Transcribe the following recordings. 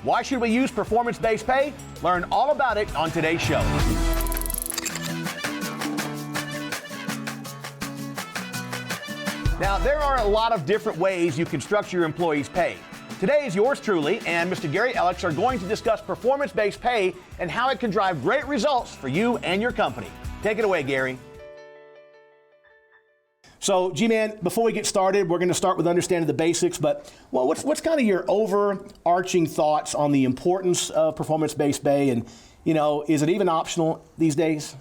Why should we use performance-based pay? Learn all about it on today's show. Now, there are a lot of different ways you can structure your employees' pay. Today is yours truly and Mr. Gary Elekes are going to discuss performance-based pay and how it can drive great results for you and your company. Take it away, Gary. So, G-Man, before we get started, we're going to start with understanding the basics, but what's kind of your overarching thoughts on the importance of performance-based pay, and, is it even optional these days?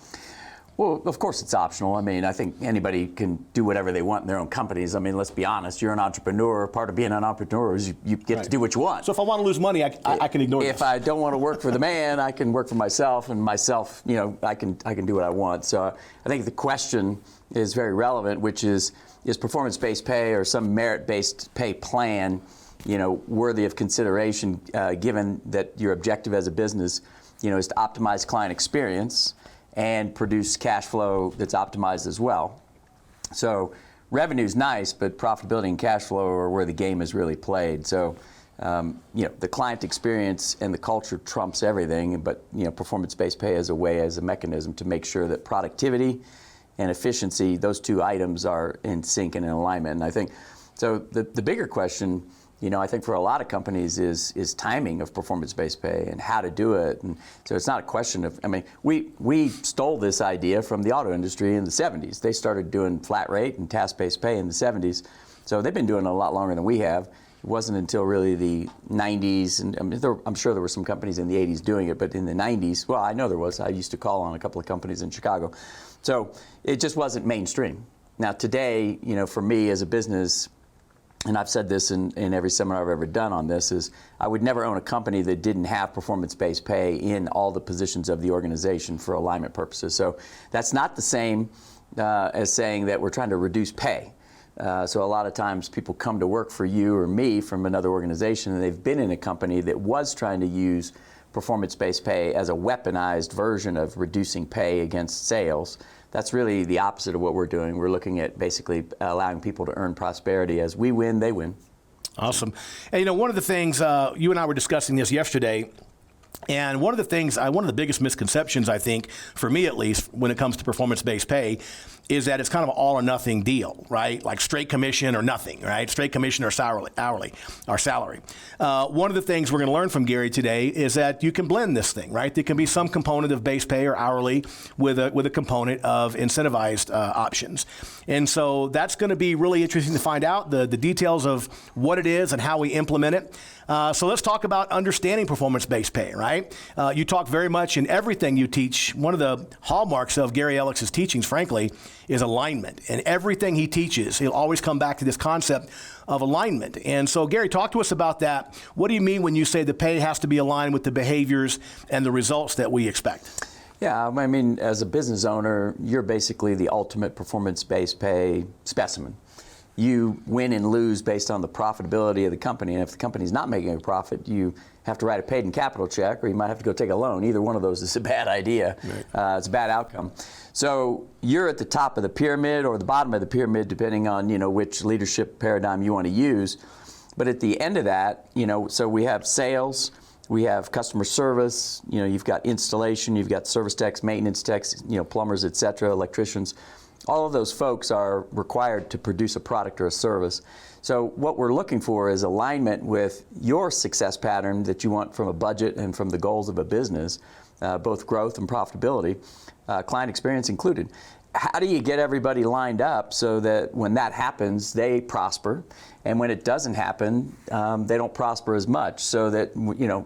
Well, of course it's optional. I mean, I think anybody can do whatever they want in their own companies. I mean, let's be honest, you're an entrepreneur. Part of being an entrepreneur is you get to do what you want. So if I want to lose money, I can ignore it. If I don't want to work for the man, I can work for myself, and myself, I can do what I want. So I think the question is very relevant, which is performance-based pay or some merit-based pay plan, worthy of consideration, given that your objective as a business, is to optimize client experience and produce cash flow that's optimized as well. So revenue's nice, but profitability and cash flow are where the game is really played. So, the client experience and the culture trumps everything, but, performance-based pay as a mechanism to make sure that productivity and efficiency, those two items are in sync and in alignment. And I think, so the bigger question, I think for a lot of companies is timing of performance-based pay and how to do it. And so it's not a question of, we stole this idea from the auto industry in the 70s. They started doing flat rate and task-based pay in the 70s. So they've been doing it a lot longer than we have. It wasn't until really the 90s, and I'm sure there were some companies in the 80s doing it, but in the 90s, well, I know there was. I used to call on a couple of companies in Chicago. So it just wasn't mainstream. Now today, for me as a business, and I've said this in every seminar I've ever done on this, is I would never own a company that didn't have performance-based pay in all the positions of the organization for alignment purposes. So that's not the same as saying that we're trying to reduce pay. So a lot of times people come to work for you or me from another organization, and they've been in a company that was trying to use performance-based pay as a weaponized version of reducing pay against sales. That's really the opposite of what we're doing. We're looking at basically allowing people to earn prosperity. As we win, they win. Awesome. And one of the things, you and I were discussing this yesterday, and one of the biggest misconceptions, I think, for me at least, when it comes to performance-based pay, is that it's kind of an all or nothing deal, right? Like straight commission or nothing, right? Straight commission or salary. One of the things we're going to learn from Gary today is that you can blend this thing, right? There can be some component of base pay or hourly with a component of incentivized options. And so that's going to be really interesting to find out the details of what it is and how we implement it. So let's talk about understanding performance-based pay, right? You talk very much in everything you teach. One of the hallmarks of Gary Elekes' teachings, frankly, is alignment. And everything he teaches, he'll always come back to this concept of alignment. And so, Gary, talk to us about that. What do you mean when you say the pay has to be aligned with the behaviors and the results that we expect? Yeah, as a business owner, you're basically the ultimate performance-based pay specimen. You win and lose based on the profitability of the company. And if the company's not making a profit, you have to write a paid-in capital check, or you might have to go take a loan. Either one of those is a bad idea. Right. It's a bad outcome. So you're at the top of the pyramid or the bottom of the pyramid, depending on which leadership paradigm you want to use. But at the end of that, so we have sales, we have customer service. You've got installation, you've got service techs, maintenance techs, plumbers, et cetera, electricians. All of those folks are required to produce a product or a service. So what we're looking for is alignment with your success pattern that you want from a budget and from the goals of a business, both growth and profitability, client experience included. How do you get everybody lined up so that when that happens, they prosper, and when it doesn't happen, they don't prosper as much, so that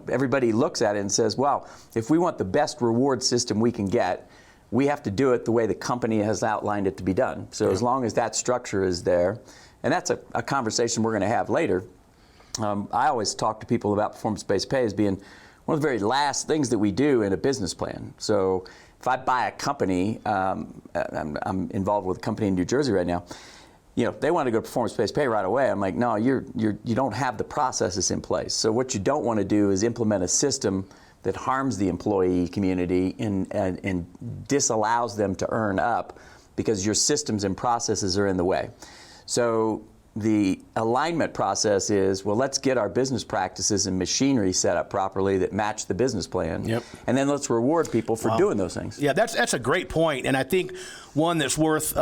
everybody looks at it and says, well, if we want the best reward system we can get, we have to do it the way the company has outlined it to be done. So as long as that structure is there, and that's a conversation we're going to have later. I always talk to people about performance-based pay as being one of the very last things that we do in a business plan. So if I buy a company, I'm involved with a company in New Jersey right now, they want to go to performance-based pay right away. I'm like, no, you don't have the processes in place. So what you don't want to do is implement a system that harms the employee community and disallows them to earn up because your systems and processes are in the way. So the alignment process is, well, let's get our business practices and machinery set up properly that match the business plan. Yep. And then let's reward people for doing those things. Yeah, that's a great point, and I think one that's worth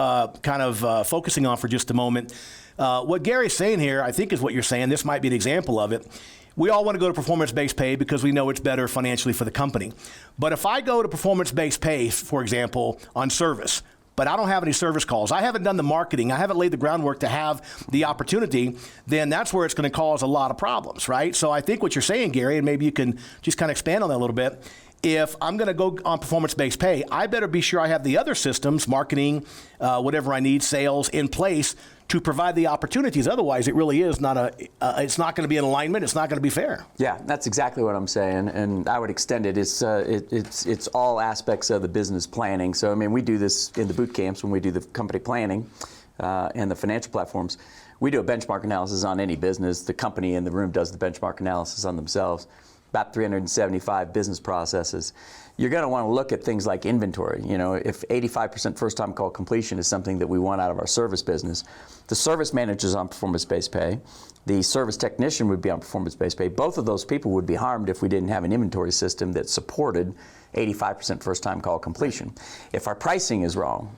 focusing on for just a moment. What Gary's saying here, I think, is what you're saying. This might be an example of it. We all want to go to performance-based pay because we know it's better financially for the company. But if I go to performance-based pay, for example, on service, but I don't have any service calls, I haven't done the marketing, I haven't laid the groundwork to have the opportunity, then that's where it's going to cause a lot of problems, right? So I think what you're saying, Gary, and maybe you can just kind of expand on that a little bit, if I'm going to go on performance-based pay, I better be sure I have the other systems, marketing, whatever I need, sales, in place to provide the opportunities. Otherwise, it really is not it's not going to be in alignment. It's not going to be fair. Yeah, that's exactly what I'm saying, and I would extend it. It's all aspects of the business planning. So I mean, we do this in the boot camps when we do the company planning and the financial platforms. We do a benchmark analysis on any business. The company in the room does the benchmark analysis on themselves. About 375 business processes. You're going to want to look at things like inventory. You know, if 85% first-time call completion is something that we want out of our service business, the service manager's on performance-based pay, the service technician would be on performance-based pay. Both of those people would be harmed if we didn't have an inventory system that supported 85% first-time call completion. If our pricing is wrong,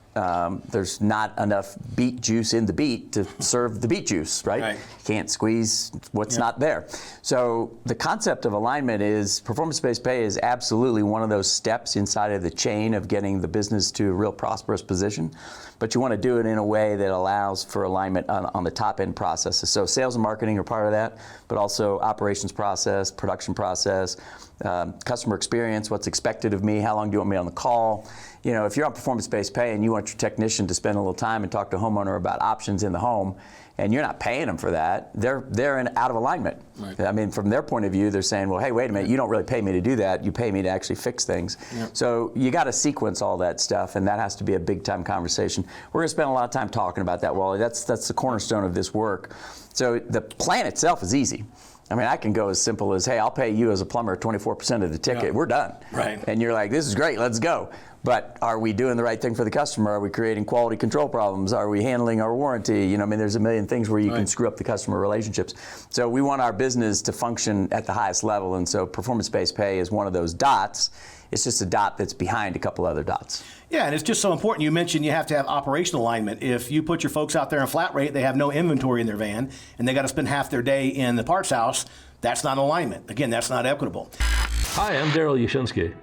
there's not enough beet juice in the beet to serve the beet juice, right? You can't squeeze what's not there. So the concept of alignment is performance-based pay is absolutely one of those steps inside of the chain of getting the business to a real prosperous position. But you want to do it in a way that allows for alignment on the top end processes. So sales and marketing are part of that, but also operations process, production process, customer experience, what's expected of me, how long do you want me on the call. You know, if you're on performance-based pay and you want your technician to spend a little time and talk to a homeowner about options in the home, and you're not paying them for that, they're out of alignment. Right. I mean, from their point of view, they're saying, well, hey, wait a minute, you don't really pay me to do that. You pay me to actually fix things. Yep. So you got to sequence all that stuff, and that has to be a big-time conversation. We're going to spend a lot of time talking about that, Wally. That's the cornerstone of this work. So the plan itself is easy. I mean, I can go as simple as, hey, I'll pay you as a plumber 24% of the ticket. Yep. We're done. Right. And you're like, this is great, let's go. But are we doing the right thing for the customer? Are we creating quality control problems? Are we handling our warranty? You know, I mean, there's a million things where you can screw up the customer relationships. So we want our business to function at the highest level, and so performance-based pay is one of those dots. It's just a dot that's behind a couple other dots. Yeah, and it's just so important. You mentioned you have to have operational alignment. If you put your folks out there in flat rate, they have no inventory in their van, and they got to spend half their day in the parts house, that's not alignment. Again, that's not equitable. Hi, I'm Daryl Yashinsky.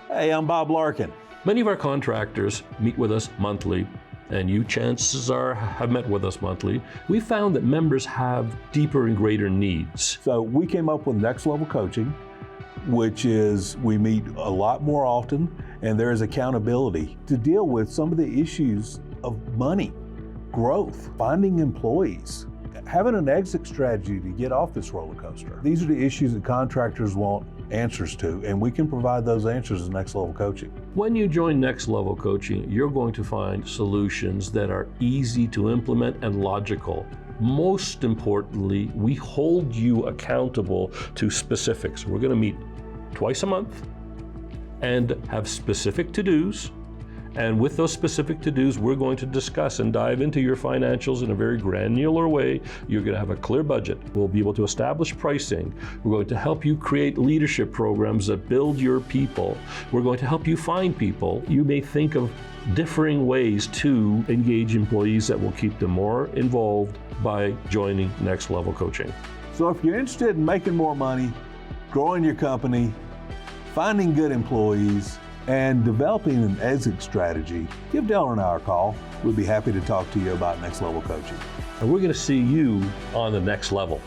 Hey, I'm Bob Larkin. Many of our contractors meet with us monthly, and you, chances are, have met with us monthly. We found that members have deeper and greater needs. So we came up with Next Level Coaching, which is we meet a lot more often, and there is accountability to deal with some of the issues of money, growth, finding employees, having an exit strategy to get off this roller coaster. These are the issues that contractors want answers to, and we can provide those answers in Next Level Coaching. When you join Next Level Coaching, you're going to find solutions that are easy to implement and logical. Most importantly, we hold you accountable to specifics. We're going to meet twice a month and have specific to-dos. And with those specific to-dos, we're going to discuss and dive into your financials in a very granular way. You're going to have a clear budget. We'll be able to establish pricing. We're going to help you create leadership programs that build your people. We're going to help you find people. You may think of differing ways to engage employees that will keep them more involved by joining Next Level Coaching. So if you're interested in making more money, growing your company, finding good employees, and developing an exit strategy, give Dell and I a call. We'd be happy to talk to you about Next Level Coaching. And we're going to see you on the next level.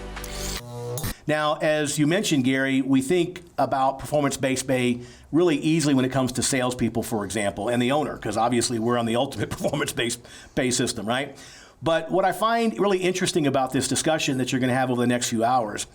Now, as you mentioned, Gary, we think about performance-based pay really easily when it comes to salespeople, for example, and the owner, because obviously we're on the ultimate performance-based pay system, right? But what I find really interesting about this discussion that you're going to have over the next few hours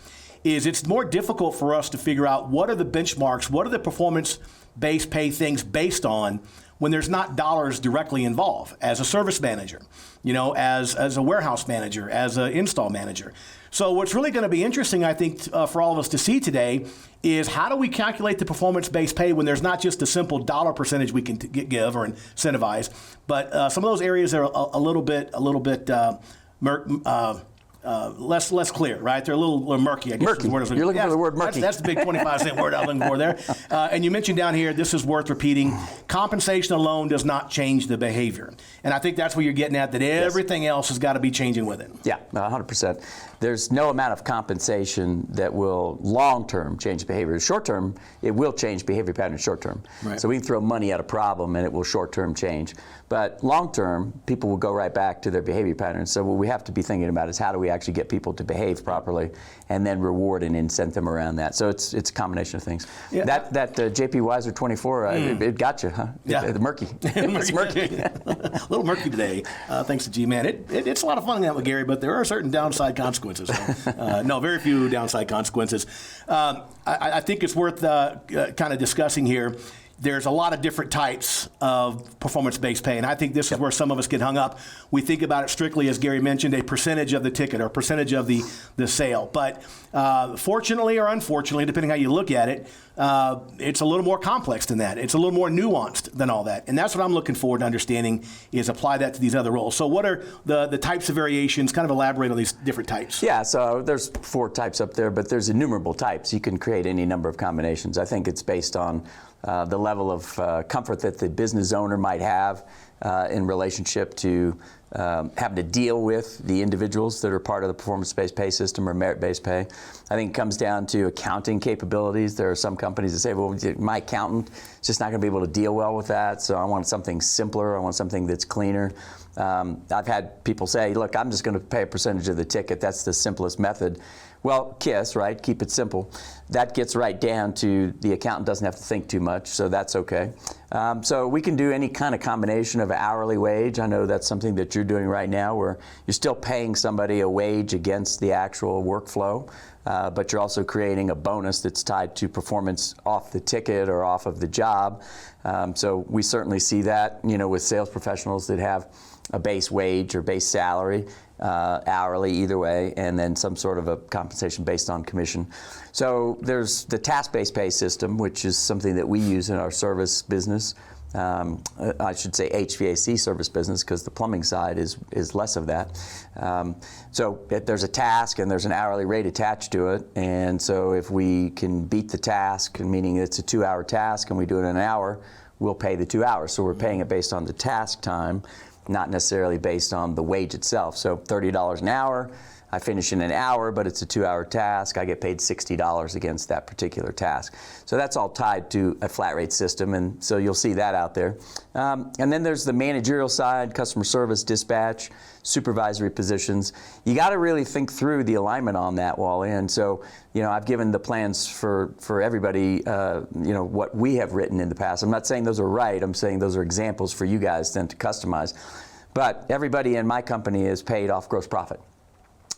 is it's more difficult for us to figure out what are the benchmarks, what are the performance-based pay things based on when there's not dollars directly involved as a service manager, you know, as a warehouse manager, as an install manager. So what's really going to be interesting, I think, for all of us to see today is how do we calculate the performance-based pay when there's not just a simple dollar percentage we can give or incentivize, but some of those areas are a little bit less clear, right? They're a little murky, I guess. Murky. You're looking for the word murky. That's the big 25-cent word I'm looking for there. And you mentioned down here, this is worth repeating, compensation alone does not change the behavior. And I think that's what you're getting at, that everything else has got to be changing with it. Yeah, 100%. There's no amount of compensation that will long-term change behavior. Short-term, it will change behavior patterns short-term. Right. So we can throw money at a problem and it will short-term change. But long-term, people will go right back to their behavior patterns. So what we have to be thinking about is how do we actually get people to behave properly and then reward and incent them around that. So it's a combination of things. Yeah. That JP Weiser 24, it got you, huh? Yeah. Murky. It's murky. A little murky today, thanks to G-Man. It's a lot of fun that with Gary, but there are certain downside consequences. No, very few downside consequences. I think it's worth kind of discussing here. There's a lot of different types of performance-based pay, and I think this is where some of us get hung up. We think about it strictly, as Gary mentioned, a percentage of the ticket or percentage of the sale. But fortunately or unfortunately, depending how you look at it, it's a little more complex than that. It's a little more nuanced than all that. And that's what I'm looking forward to understanding is apply that to these other roles. So what are the types of variations? Kind of elaborate on these different types. Yeah, so there's 4 types up there, but there's innumerable types. You can create any number of combinations. I think it's based on the level of comfort that the business owner might have in relationship to having to deal with the individuals that are part of the performance-based pay system or merit-based pay. I think it comes down to accounting capabilities. There are some companies that say, well, my accountant is just not going to be able to deal well with that, so I want something simpler. I want something that's cleaner. I've had people say, look, I'm just going to pay a percentage of the ticket. That's the simplest method. Well, KISS, right? Keep it simple. That gets right down to the accountant doesn't have to think too much, so that's okay. So we can do any kind of combination of hourly wage. I know that's something that you're doing right now where you're still paying somebody a wage against the actual workflow, but you're also creating a bonus that's tied to performance off the ticket or off of the job. So we certainly see that, with sales professionals that have a base wage or base salary, hourly either way, and then some sort of a compensation based on commission. So there's the task-based pay system, which is something that we use in our service business. I should say HVAC service business because the plumbing side is less of that. So there's a task and there's an hourly rate attached to it. And so if we can beat the task, meaning it's a 2-hour task and we do it in an hour, we'll pay the 2 hours. So we're paying it based on the task time, not necessarily based on the wage itself. So $30 an hour, I finish in an hour, but it's a 2-hour task. I get paid $60 against that particular task. So that's all tied to a flat rate system, and so you'll see that out there. And then there's the managerial side, customer service, dispatch, supervisory positions. You got to really think through the alignment on that, Wally. And so, I've given the plans for everybody, what we have written in the past. I'm not saying those are right. I'm saying those are examples for you guys then to customize. But everybody in my company is paid off gross profit.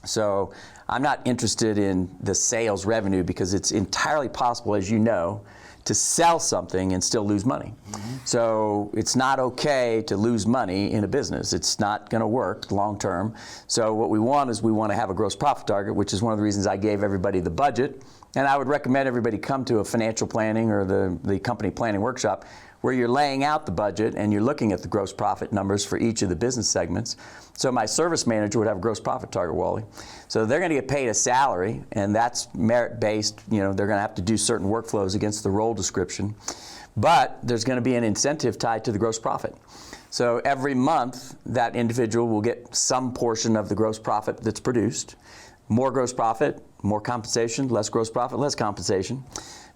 So I'm not interested in the sales revenue because it's entirely possible, as you know, to sell something and still lose money. Mm-hmm. So it's not okay to lose money in a business. It's not going to work long term. So what we want is we want to have a gross profit target, which is one of the reasons I gave everybody the budget. And I would recommend everybody come to a financial planning or the company planning workshop where you're laying out the budget and you're looking at the gross profit numbers for each of the business segments. So my service manager would have a gross profit target, Wally. So they're going to get paid a salary, and that's merit-based. They're going to have to do certain workflows against the role description. But there's going to be an incentive tied to the gross profit. So every month, that individual will get some portion of the gross profit that's produced. More gross profit, more compensation, less gross profit, less compensation.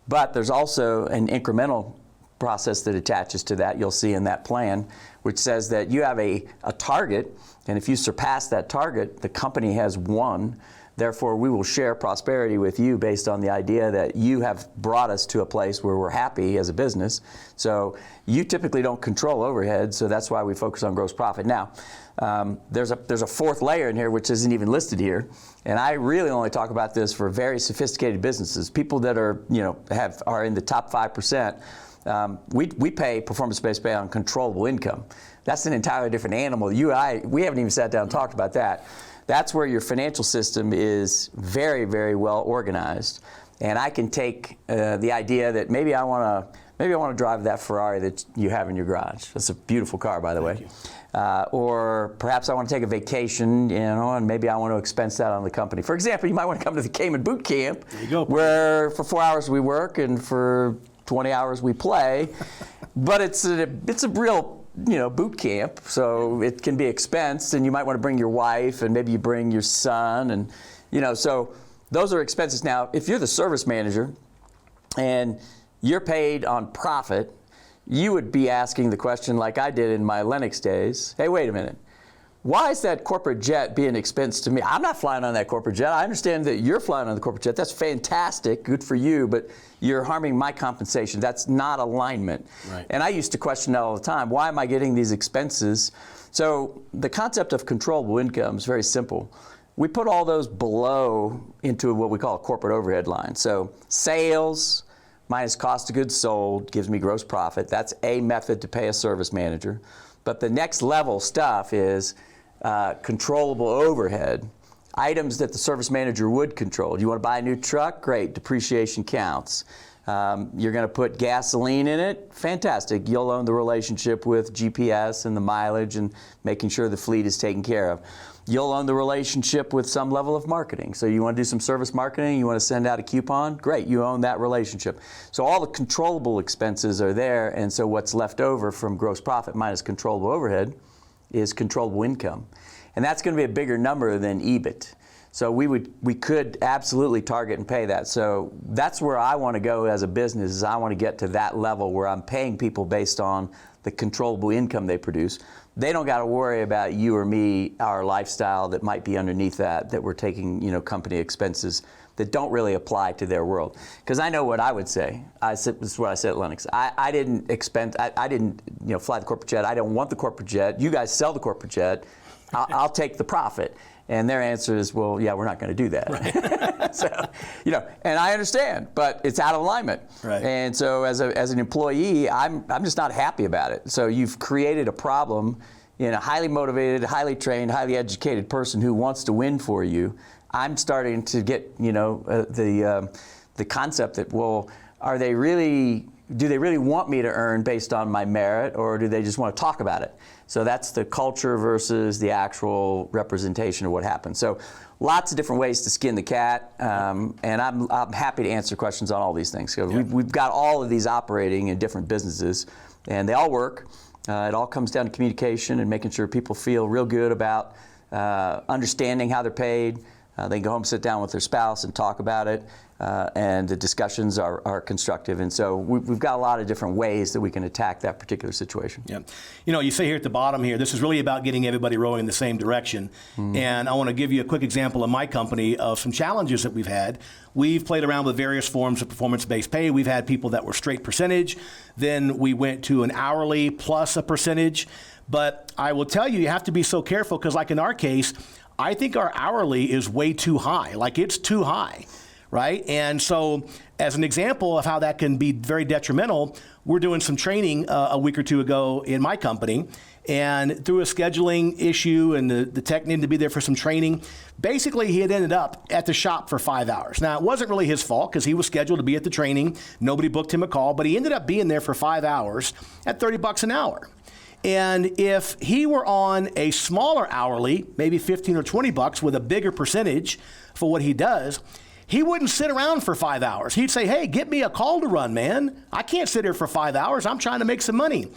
But there's also an incremental process that attaches to that, you'll see in that plan, which says that you have a target, and if you surpass that target, the company has won. Therefore, we will share prosperity with you based on the idea that you have brought us to a place where we're happy as a business. So you typically don't control overhead, so that's why we focus on gross profit. Now, there's a fourth layer in here which isn't even listed here, and I really only talk about this for very sophisticated businesses, people that are in the top 5%. We pay performance-based pay on controllable income. That's an entirely different animal. We haven't even sat down and talked about that. That's where your financial system is very, very well organized. And I can take the idea that maybe I want to maybe I want to drive that Ferrari that you have in your garage. That's a beautiful car, by the way. Or perhaps I want to take a vacation, and maybe I want to expense that on the company. For example, you might want to come to the Cayman Boot Camp, there you go, where for 4 hours we work and for 20 hours we play. But it's a real boot camp, so it can be expensed, and you might want to bring your wife, and maybe you bring your son, and so those are expenses. Now, if you're the service manager and you're paid on profit, you would be asking the question like I did in my Lennox days. Hey, wait a minute. Why is that corporate jet being expensed to me? I'm not flying on that corporate jet. I understand that you're flying on the corporate jet. That's fantastic, good for you, but you're harming my compensation. That's not alignment. Right. And I used to question that all the time. Why am I getting these expenses? So the concept of controllable income is very simple. We put all those below into what we call a corporate overhead line. So sales minus cost of goods sold gives me gross profit. That's a method to pay a service manager. But the next level stuff is controllable overhead, items that the service manager would control. You want to buy a new truck? Great, depreciation counts. You're going to put gasoline in it? Fantastic. You'll own the relationship with GPS and the mileage and making sure the fleet is taken care of. You'll own the relationship with some level of marketing. So you want to do some service marketing, you want to send out a coupon? Great, you own that relationship. So all the controllable expenses are there, and so what's left over from gross profit minus controllable overhead is controllable income. And that's going to be a bigger number than EBIT. So we could absolutely target and pay that. So that's where I want to go as a business, is I want to get to that level where I'm paying people based on the controllable income they produce. They don't got to worry about you or me, our lifestyle that might be underneath that we're taking, company expenses that don't really apply to their world. Because I know what I would say. This is what I said at Lennox. I didn't fly the corporate jet. I don't want the corporate jet. You guys sell the corporate jet. I'll take the profit. And their answer is, well, yeah, we're not going to do that. Right. So, and I understand, but it's out of alignment. Right. And so as an employee, I'm just not happy about it. So you've created a problem in a highly motivated, highly trained, highly educated person who wants to win for you. I'm starting to get, the concept that, well, do they really want me to earn based on my merit, or do they just want to talk about it? So that's the culture versus the actual representation of what happens. So lots of different ways to skin the cat, and I'm happy to answer questions on all these things. So we've got all of these operating in different businesses, and they all work. It all comes down to communication and making sure people feel real good about understanding how they're paid. They can go home, sit down with their spouse and talk about it, and the discussions are constructive. And so we've got a lot of different ways that we can attack that particular situation. Yeah. You say here at the bottom here, this is really about getting everybody rowing in the same direction. And I want to give you a quick example in my company of some challenges that we've had. We've played around with various forms of performance-based pay. We've had people that were straight percentage. Then we went to an hourly plus a percentage. But I will tell you, you have to be so careful, because like in our case, I think our hourly is way too high. Like, it's too high, right? And so as an example of how that can be very detrimental, we're doing some training a week or two ago in my company, and through a scheduling issue and the tech needed to be there for some training, basically he had ended up at the shop for 5 hours. Now, it wasn't really his fault, because he was scheduled to be at the training. Nobody booked him a call, but he ended up being there for 5 hours at $30 an hour. And if he were on a smaller hourly, maybe 15 or 20 bucks with a bigger percentage for what he does, he wouldn't sit around for 5 hours. He'd say, hey, get me a call to run, man. I can't sit here for 5 hours. I'm trying to make some money.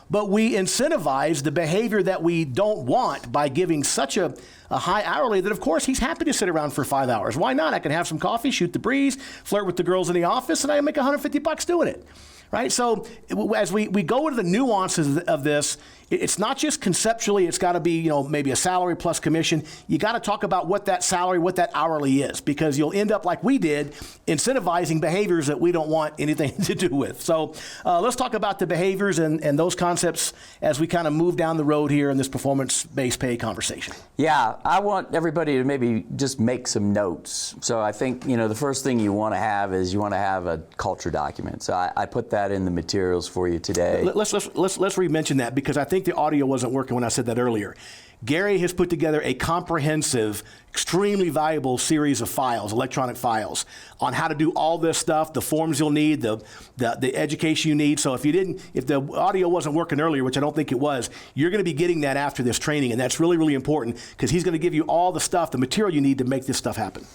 But we incentivize the behavior that we don't want by giving such a high hourly that, of course, he's happy to sit around for 5 hours. Why not? I can have some coffee, shoot the breeze, flirt with the girls in the office, and I make $150 doing it. Right? So as we go into the nuances of this, it's not just conceptually, it's got to be, maybe a salary plus commission. You got to talk about what that salary, what that hourly is, because you'll end up like we did, incentivizing behaviors that we don't want anything to do with. So let's talk about the behaviors and those concepts as we kind of move down the road here in this performance-based pay conversation. Yeah, I want everybody to maybe just make some notes. So I think, the first thing you want to have is you want to have a culture document. So I put that in the materials for you today. Let's re-mention that, because I think the audio wasn't working when I said that earlier. Gary has put together a comprehensive, extremely valuable series of files, electronic files, on how to do all this stuff, the forms you'll need, the education you need. So if the audio wasn't working earlier, which I don't think it was, you're going to be getting that after this training, and that's really, really important because he's going to give you all the stuff, the material you need to make this stuff happen.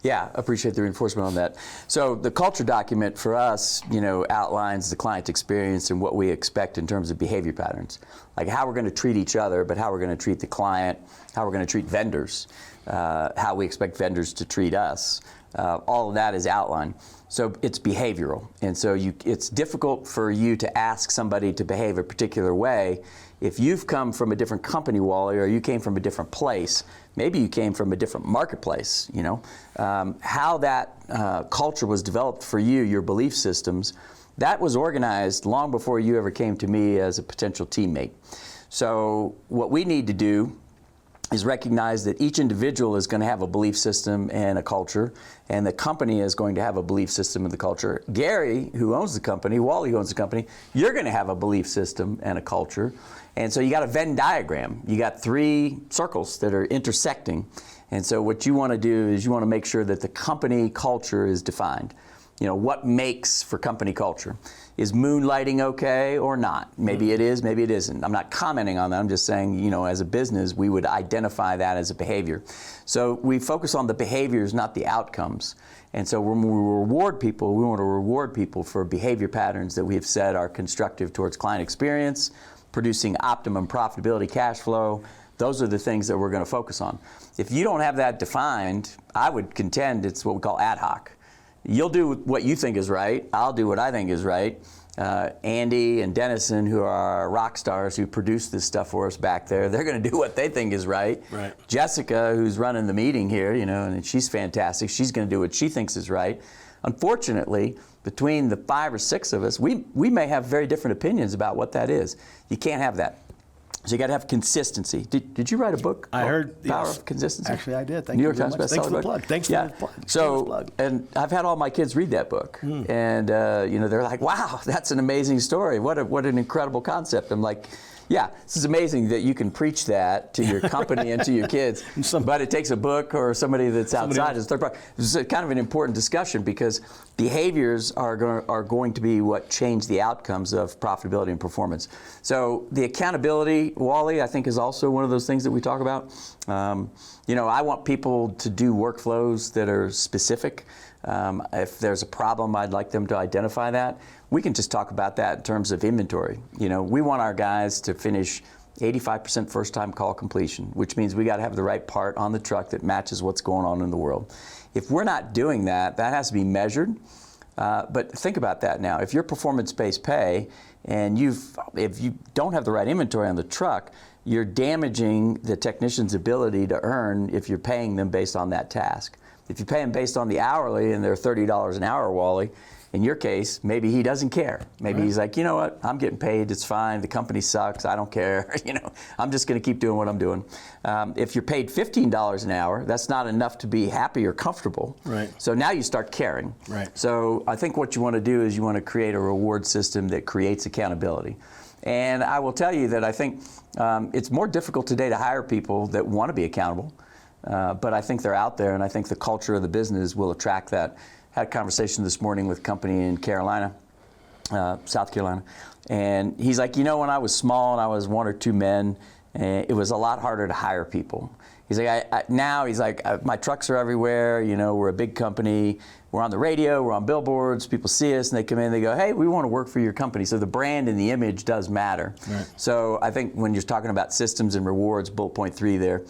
Yeah, appreciate the reinforcement on that. So the culture document for us, outlines the client experience and what we expect in terms of behavior patterns, like how we're going to treat each other, but how we're going to treat the client, how we're going to treat vendors, how we expect vendors to treat us. All of that is outlined. So it's behavioral, and so it's difficult for you to ask somebody to behave a particular way if you've come from a different company, Wally, or you came from a different place. Maybe you came from a different marketplace. How that culture was developed for you, your belief systems, that was organized long before you ever came to me as a potential teammate. So what we need to do is recognize that each individual is going to have a belief system and a culture, and the company is going to have a belief system and the culture. Gary, who owns the company, Wally, who owns the company, you're going to have a belief system and a culture. And so you got a Venn diagram. You got 3 circles that are intersecting. And so what you want to do is you want to make sure that the company culture is defined. What makes for company culture? Is moonlighting okay or not? Maybe it is, maybe it isn't. I'm not commenting on that. I'm just saying, as a business, we would identify that as a behavior. So we focus on the behaviors, not the outcomes. And so when we reward people, we want to reward people for behavior patterns that we have said are constructive towards client experience, producing optimum profitability, cash flow. Those are the things that we're going to focus on. If you don't have that defined, I would contend it's what we call ad hoc. You'll do what you think is right. I'll do what I think is right. Andy and Dennison, who are rock stars who produce this stuff for us back there, they're going to do what they think is right. Jessica, who's running the meeting here, and she's fantastic. She's going to do what she thinks is right. Unfortunately, between the 5 or 6 of us, we may have very different opinions about what that is. You can't have that. So you got to have consistency. Did you write a book? I heard Power yes. of Consistency. Actually, I did. Thank New you York very Times much. bestseller Thanks for the book. plug. Thanks for the plug. So, and I've had all my kids read that book, and they're like, "Wow, that's an amazing story. What an incredible concept." I'm like, yeah, this is amazing that you can preach that to your company and to your kids, but it takes a book or somebody that's outside as a third party. This is kind of an important discussion because behaviors are going to be what change the outcomes of profitability and performance. So the accountability, Wally, I think is also one of those things that we talk about. I want people to do workflows that are specific. If there's a problem, I'd like them to identify that. We can just talk about that in terms of inventory. We want our guys to finish 85% first-time call completion, which means we got to have the right part on the truck that matches what's going on in the world. If we're not doing that, that has to be measured. But think about that now. If you're performance-based pay and if you don't have the right inventory on the truck, you're damaging the technician's ability to earn if you're paying them based on that task. If you pay them based on the hourly and they're $30 an hour, Wally, in your case, maybe he doesn't care. Maybe he's like, you know what, I'm getting paid, it's fine, the company sucks, I don't care, I'm just gonna keep doing what I'm doing. If you're paid $15 an hour, that's not enough to be happy or comfortable. So now you start caring. So I think what you wanna do is you wanna create a reward system that creates accountability. And I will tell you that I think it's more difficult today to hire people that wanna be accountable. But I think they're out there, and I think the culture of the business will attract that. Had a conversation this morning with a company in Carolina, South Carolina, and he's like, when I was small and I was 1 or 2 men, it was a lot harder to hire people. He's like, now he's like, my trucks are everywhere, we're a big company, we're on the radio, we're on billboards, people see us and they come in and they go, hey, we want to work for your company. So the brand and the image does matter. So I think when you're talking about systems and rewards, bullet point 3 there,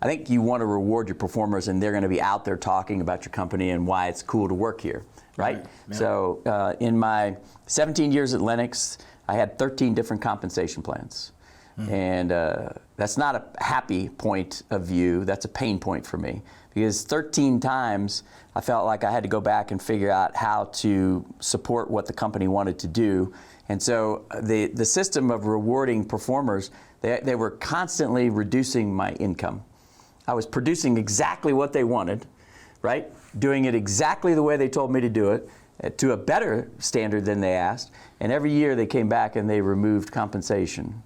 I think you want to reward your performers and they're going to be out there talking about your company and why it's cool to work here, right? So in my 17 years at Lennox, I had 13 different compensation plans. And that's not a happy point of view, that's a pain point for me. Because 13 times I felt like I had to go back and figure out how to support what the company wanted to do. And so the system of rewarding performers, they were constantly reducing my income. I was producing exactly what they wanted, right? Doing it exactly the way they told me to do it, to a better standard than they asked. And every year they came back and they removed compensation.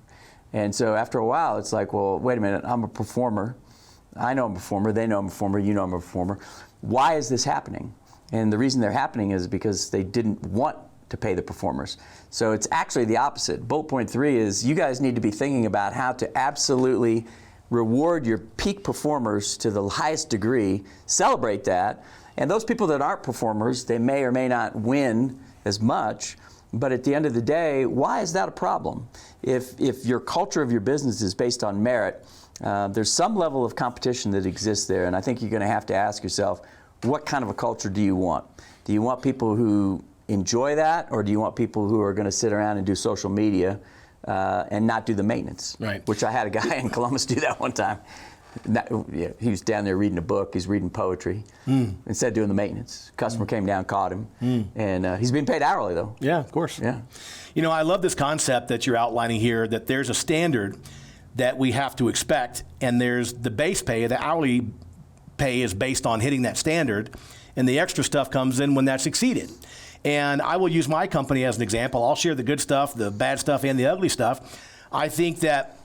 And so after a while, it's like, well, wait a minute, I'm a performer. I know I'm a performer, they know I'm a performer, you know I'm a performer. Why is this happening? And the reason they're happening is because they didn't want to pay the performers. So it's actually the opposite. Bullet point 3 is you guys need to be thinking about how to absolutely reward your peak performers to the highest degree, celebrate that, and those people that aren't performers, they may or may not win as much, but at the end of the day, why is that a problem? If your culture of your business is based on merit, there's some level of competition that exists there, and I think you're going to have to ask yourself, what kind of a culture do you want? Do you want people who enjoy that, or do you want people who are going to sit around and do social media and not do the maintenance? Right. Which I had a guy in Columbus do that one time. He was down there reading a book, he's reading poetry, instead of doing the maintenance. Customer came down, caught him, and he's being paid hourly though. Yeah, of course. Yeah. You know, I love this concept that you're outlining here, that there's a standard that we have to expect, and there's the base pay, the hourly pay is based on hitting that standard, and the extra stuff comes in when that's exceeded. And I will use my company as an example. I'll share the good stuff, the bad stuff, and the ugly stuff. I think that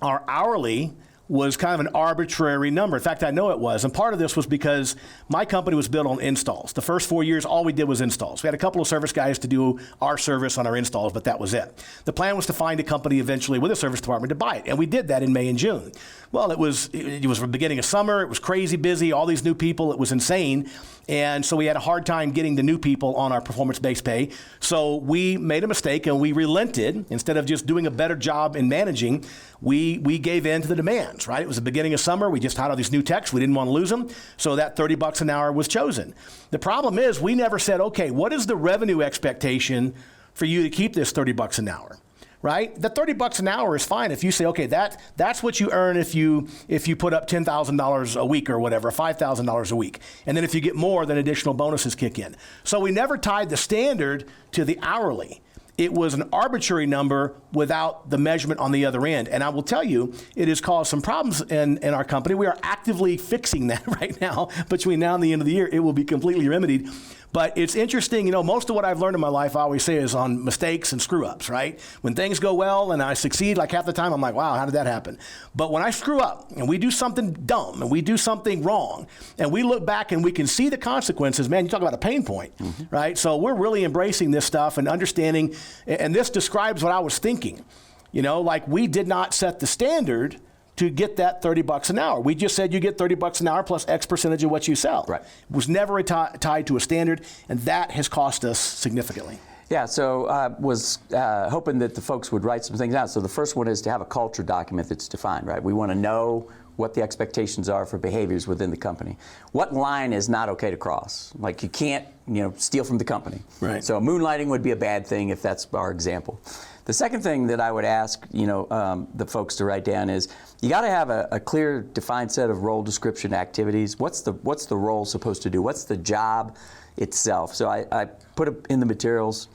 our hourly was kind of an arbitrary number. In fact, I know it was. And part of this was because my company was built on installs. The first 4 years, all we did was installs. We had a couple of service guys to do our service on our installs, but that was it. The plan was to find a company eventually with a service department to buy it. And we did that in May and June. Well, it was the beginning of summer. It was crazy busy, all these new people. It was insane. And so we had a hard time getting the new people on our performance-based pay. So we made a mistake and we relented. Instead of just doing a better job in managing, we gave in to the demands, right? It was the beginning of summer. We just had all these new techs. We didn't want to lose them. So that $30 an hour was chosen. The problem is we never said, okay, what is the revenue expectation for you to keep this $30 an hour? Right? The $30 an hour is fine if you say, okay, that's what you earn if you put up $10,000 a week or whatever, $5,000 a week. And then if you get more, then additional bonuses kick in. So we never tied the standard to the hourly. It was an arbitrary number without the measurement on the other end. And I will tell you, it has caused some problems in our company. We are actively fixing that right now. Between now and the end of the year, it will be completely remedied. But it's interesting, you know, most of what I've learned in my life, I always say, is on mistakes and screw-ups, right? When things go well and I succeed, like half the time, I'm like, wow, how did that happen? But when I screw up and we do something dumb and we do something wrong and we look back and we can see the consequences, man, you talk about a pain point, right? So we're really embracing this stuff and understanding, and this describes what I was thinking. You know, like we did not set the standard to get that $30 an hour. We just said you get $30 an hour plus X percentage of what you sell. Right. It was never tied to a standard, and that has cost us significantly. Yeah, so I was hoping that the folks would write some things out. So the first one is to have a culture document that's defined, right? We want to know what the expectations are for behaviors within the company. What line is not okay to cross? Like you can't, steal from the company. Right. So moonlighting would be a bad thing if that's our example. The second thing that I would ask, the folks to write down is you got to have a clear, defined set of role description activities. What's the role supposed to do? What's the job itself? So I put it in the materials.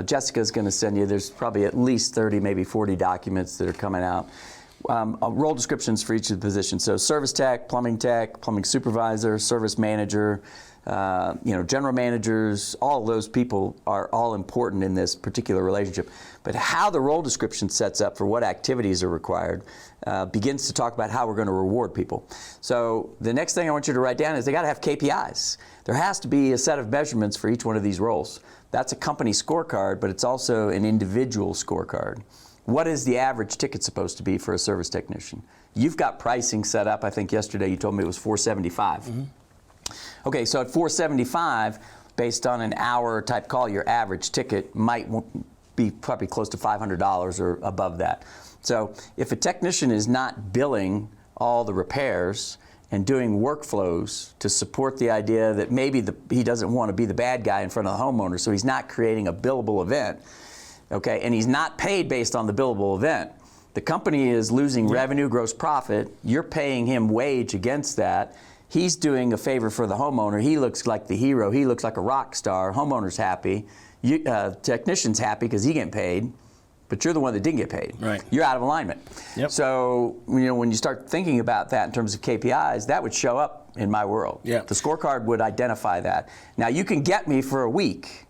Jessica's going to send you. There's probably at least 30, maybe 40 documents that are coming out. Role descriptions for each of the positions. So service tech, plumbing supervisor, service manager, general managers, all of those people are all important in this particular relationship. But how the role description sets up for what activities are required begins to talk about how we're going to reward people. So the next thing I want you to write down is they got to have KPIs. There has to be a set of measurements for each one of these roles. That's a company scorecard, but it's also an individual scorecard. What is the average ticket supposed to be for a service technician? You've got pricing set up. I think yesterday you told me it was $475. Mm-hmm. Okay, so at $475, based on an hour type call, your average ticket might be probably close to $500 or above that. So if a technician is not billing all the repairs and doing workflows to support the idea that maybe he doesn't want to be the bad guy in front of the homeowner, so he's not creating a billable event, okay, and he's not paid based on the billable event, the company is losing revenue, gross profit, you're paying him wage against that. He's doing a favor for the homeowner. He looks like the hero. He looks like a rock star. Homeowner's happy. Technician's happy because he getting paid, but you're the one that didn't get paid. Right. You're out of alignment. Yep. So when you start thinking about that in terms of KPIs, that would show up in my world. Yep. The scorecard would identify that. Now you can get me for a week,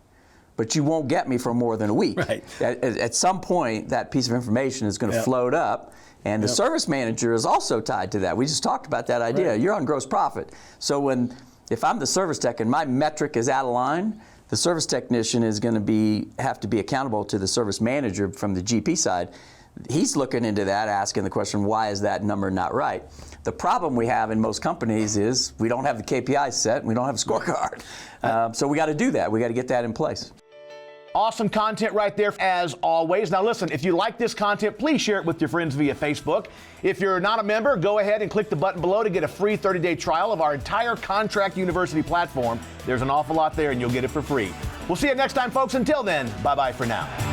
but you won't get me for more than a week. Right. At some point, that piece of information is going to float up, and the service manager is also tied to that. We just talked about that idea. Right. You're on gross profit. So if I'm the service tech and my metric is out of line, the service technician is going to have to be accountable to the service manager from the GP side. He's looking into that, asking the question, why is that number not right? The problem we have in most companies is we don't have the KPIs set, and we don't have a scorecard. So we got to do that. We got to get that in place. Awesome content right there, as always. Now listen, if you like this content, please share it with your friends via Facebook. If you're not a member, go ahead and click the button below to get a free 30-day trial of our entire Contract University platform. There's an awful lot there, and you'll get it for free. We'll see you next time, folks. Until then, bye-bye for now.